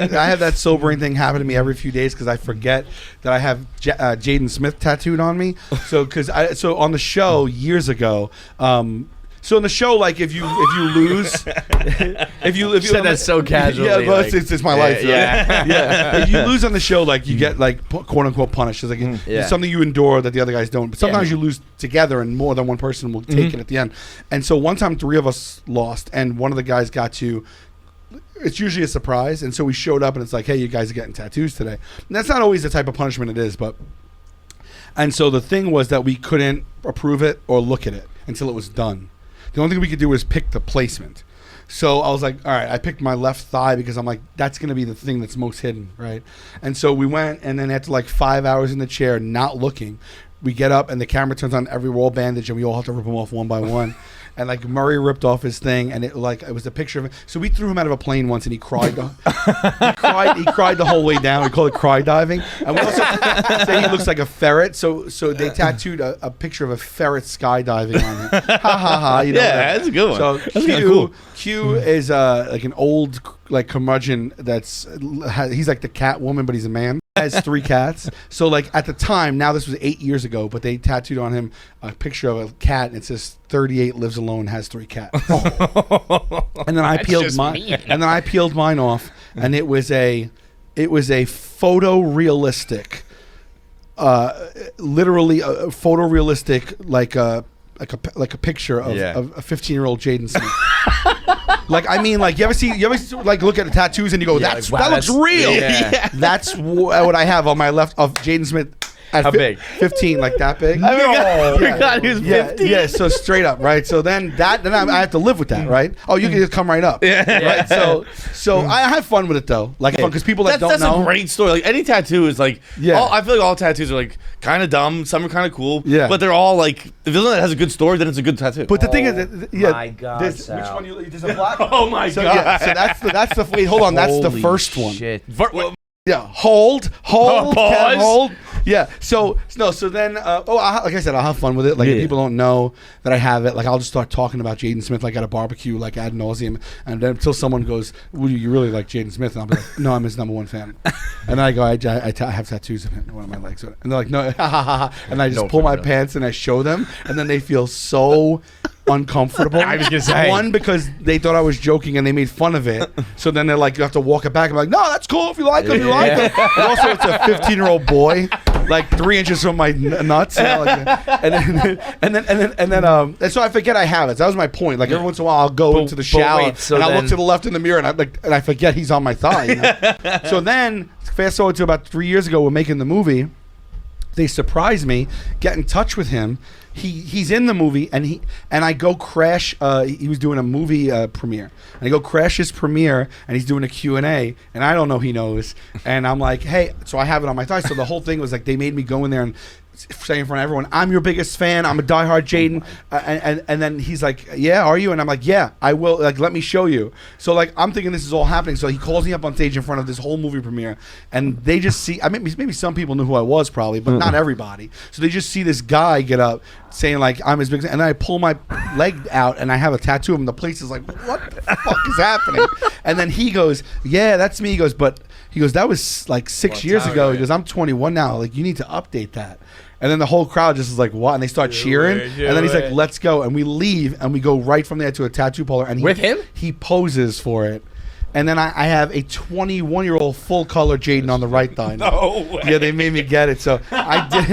I have that sobering thing happen to me every few days because I forget that I have Jaden Smith tattooed on me. So so on the show years ago. So in the show, like if you lose, if you said that so casually. Yeah, but it's my life. Yeah. Yeah. If you lose on the show, like you get like quote unquote punished. It's like it's something you endure that the other guys don't. But sometimes you lose together, and more than one person will take it at the end. And so one time, 3 of us lost, and one of the guys got to. It's usually a surprise, and so we showed up, and it's like, hey, you guys are getting tattoos today. And that's not always the type of punishment it is, but. And so the thing was that we couldn't approve it or look at it until it was done. The only thing we could do was pick the placement. So I was like, all right, I picked my left thigh because I'm like, that's going to be the thing that's most hidden, right? And so we went, and then after like 5 hours in the chair, not looking, we get up, and the camera turns on every roll bandage, and we all have to rip them off one by one. And like Murray ripped off his thing, and it was a picture of him. So we threw him out of a plane once, and he cried. He cried the whole way down. We call it cry diving. And we also say he looks like a ferret. So they tattooed a picture of a ferret skydiving on him. Ha ha ha! You know, that's a good one. So that's cool. Q is like an old like curmudgeon he's like the cat woman, but he's a man. Has 3 cats. So like at the time, now this was 8 years ago, but they tattooed on him a picture of a cat, and it says 38 lives alone, has 3 cats. And then I peeled mine off, and it was a photorealistic, literally a photorealistic like a picture of a 15-year-old Jaden Smith. Like I mean, like you ever see like look at the tattoos and you go, that looks real. Yeah. That's what I have on my left of Jaden Smith. How big? 15, like that big. I forgot he was 15. Yeah, so straight up, right? So then I have to live with that, right? Oh, you can just come right up, right? So I have fun with it though, like fun because people that don't know. That's a great story. Like any tattoo is like, I feel like all tattoos are like kind of dumb. Some are kind of cool, but they're all like, if there's one that has a good story, then it's a good tattoo. But the thing is, my God, which one there's a black? Oh my God! Yeah, so that's the wait. Hold on, that's the first one. Shit. Yeah, hold, pause. hold. Yeah, so then, like I said, I'll have fun with it. Like if people don't know that I have it, like I'll just start talking about Jaden Smith like at a barbecue, like ad nauseum, and then until someone goes, "Well, you really like Jaden Smith?" And I'll be like, "No, I'm his #1 fan." And then I go, I have tattoos of him on one of my legs, and they're like, "No," and I just pull my pants and I show them, and then they feel so uncomfortable. I was gonna say one because they thought I was joking and they made fun of it. So then they're like, you have to walk it back. I'm like, no, that's cool if you like him. You like him. And also, it's a 15-year-old boy, like 3 inches from my nuts. You know, and so I forget I have it. So that was my point. Like every once in a while, I'll go into the shower and I'll look to the left in the mirror and I forget he's on my thigh. You know? So then, fast forward to about 3 years ago, we're making the movie. They surprise me, get in touch with him. He's in the movie, and I go crash. He was doing a movie premiere, and I go crash his premiere, and he's doing a Q&A, and I don't know he knows, and I'm like, hey, so I have it on my thigh. So the whole thing was like they made me go in there and say in front of everyone, I'm your biggest fan. I'm a diehard Jaden. And then he's like, yeah, are you? And I'm like, yeah, I will. Like, let me show you. So like, I'm thinking this is all happening. So he calls me up on stage in front of this whole movie premiere, and they just see. I mean, maybe some people knew who I was, probably, but not everybody. So they just see this guy get up saying like, I'm his biggest. And then I pull my leg out, and I have a tattoo of him. The place is like, what the fuck is happening? And then he goes, yeah, that's me. He goes, that was like 6 years ago. He goes, I'm 21 now. Like, you need to update that. And then the whole crowd just is like, what? And they start cheering. And then he's like, let's go. And we leave, and we go right from there to a tattoo parlor. And with him? He poses for it. And then I have a 21-year-old full-color Jaden on the right thigh. No way. Yeah, they made me get it. So I did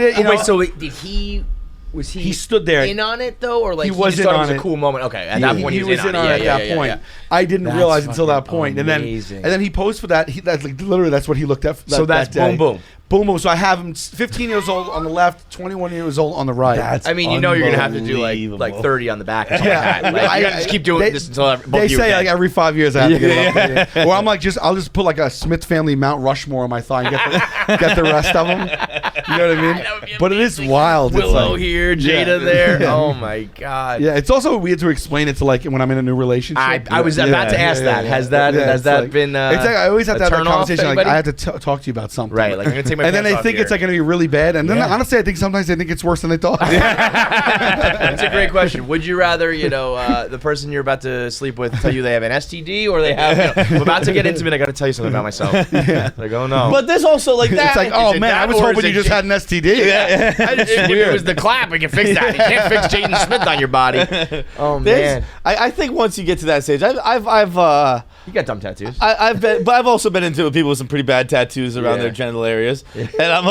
it. You know, wait, so did he... Was he stood there in on it though, or like he wasn't thought on it was it. a cool moment? Okay, at that point he was in on it at that point. Yeah. I didn't realize until that point, amazing. and then he posed for that. That's like literally that's what he looked at. So that's boom boom. Boom, boom. So I have him 15 years old on the left, 21 years old on the right. That's I mean, you know you're going to have to do like 30 on the back. Or something like that. Like, you gotta just keep doing this until they say like every 5 years I have to get it up. Or I'm like, I'll just put like a Smith family Mount Rushmore on my thigh and get the rest of them. You know what I mean? But it is wild. Willow like, here, Jada there. Oh my God. Yeah, it's also weird to explain it to like when I'm in a new relationship. I was about to ask that. Has that been? I always have to have a conversation. Like I have to talk to you about something. Right. Like I'm gonna take my and then they think it's like going to be really bad. And then honestly, I think sometimes they think it's worse than they thought. That's a great question. Would you rather, the person you're about to sleep with tell you they have an STD or they have, I'm about to get intimate, I got to tell you something about myself. Like, oh no. But there's also like that. It's like, oh man, I was hoping you just had an STD. If it was the clap, we can fix that. You can't fix Jaden Smith on your body. Oh man. I think once you get to that stage, I've you got dumb tattoos. But I've also been into people with some pretty bad tattoos around their genital areas, and I'm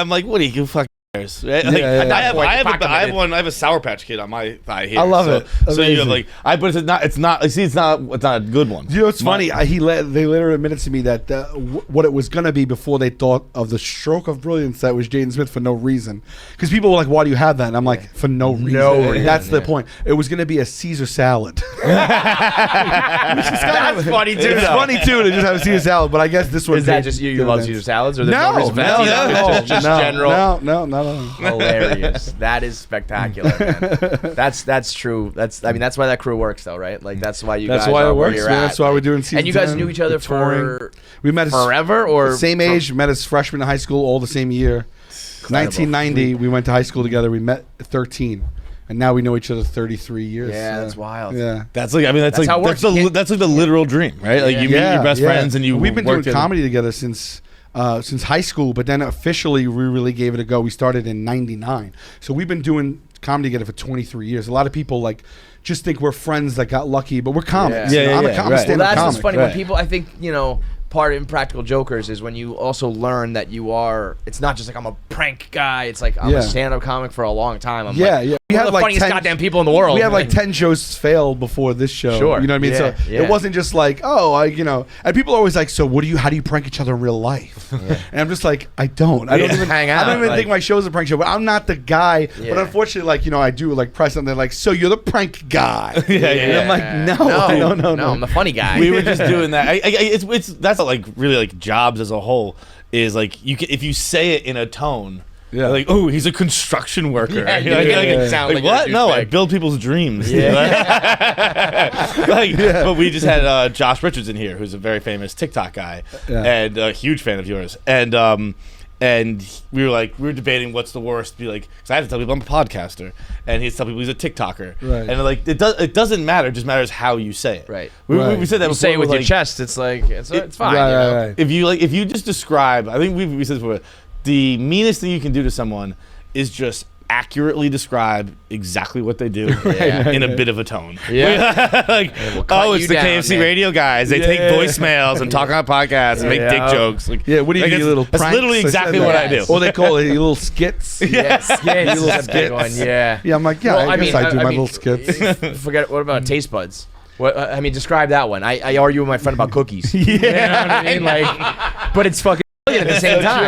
like, what do you fucking cares? Right? Like, I have a Sour Patch Kid on my thigh here. I love it. So you have but it's not a good one. You know, it's funny. They later admitted to me that what it was gonna be before they thought of the stroke of brilliance that was Jaden Smith for no reason. Because people were like, "Why do you have that?" And I'm like, "For no reason." No reason. That's the point. It was gonna be a Caesar salad. That's funny too. It's funny too to just have a Caesar salad. But I guess this one is that just you love Caesar salads or no reason for that? Just general. No. Hilarious. That is spectacular, man. That's true. That's why that crew works though, right? Like that's why you guys are where you're at. That's why we're doing season 10. And you guys knew each other we met forever or same age, met as freshmen in high school, all the same year. 1990, we went to high school together. We met at 13. And now we know each other 33 years. Yeah, that's wild. Yeah, that's like how it works. That's like the literal dream, right? Like you meet your best friends and you. We've been doing comedy together since high school, but then officially we really gave it a go. We started in '99, so we've been doing comedy together for 23 years. A lot of people just think we're friends that got lucky, but we're comics. I'm a comic. Well, that's what's funny when people. I think part of Impractical Jokers is when you also learn that it's not just like I'm a prank guy. It's like I'm a stand-up comic for a long time. I'm we had the funniest goddamn people in the world. We had 10 shows failed before this show. Sure. You know what I mean? So it wasn't just like, and people are always like, so how do you prank each other in real life? And I'm just like, I don't even hang out. I don't even think my show's a prank show, but I'm not the guy. But unfortunately, I do press and they're like, so you're the prank guy. And I'm like, no, I'm the funny guy. We were just doing that. That's really jobs as a whole is if you say it in a tone. Yeah, like, oh, he's a construction worker. What? No, I build people's dreams. But we just had Josh Richards in here, who's a very famous TikTok guy and a huge fan of yours. And we were debating what's the worst. Because I have to tell people I'm a podcaster, and he has to tell people he's a TikToker. Right. And it doesn't matter. It just matters how you say it. Right. We said that. You say it with your chest. It's it's fine. Right. If you just describe, I think we said this before. The meanest thing you can do to someone is just accurately describe exactly what they do in a bit of a tone. Yeah. It's the KFC radio guys. They take voicemails and talk on podcasts and make dick jokes. What do you do? Little pranks? That's literally exactly what I do. Or they call it little skits. Skits. Little skits. One. Yeah. Yeah, I'm like, I guess I do my little skits. What about taste buds? Describe that one. I argue with my friend about cookies. You know what I mean? But it's fucking brilliant at the same time.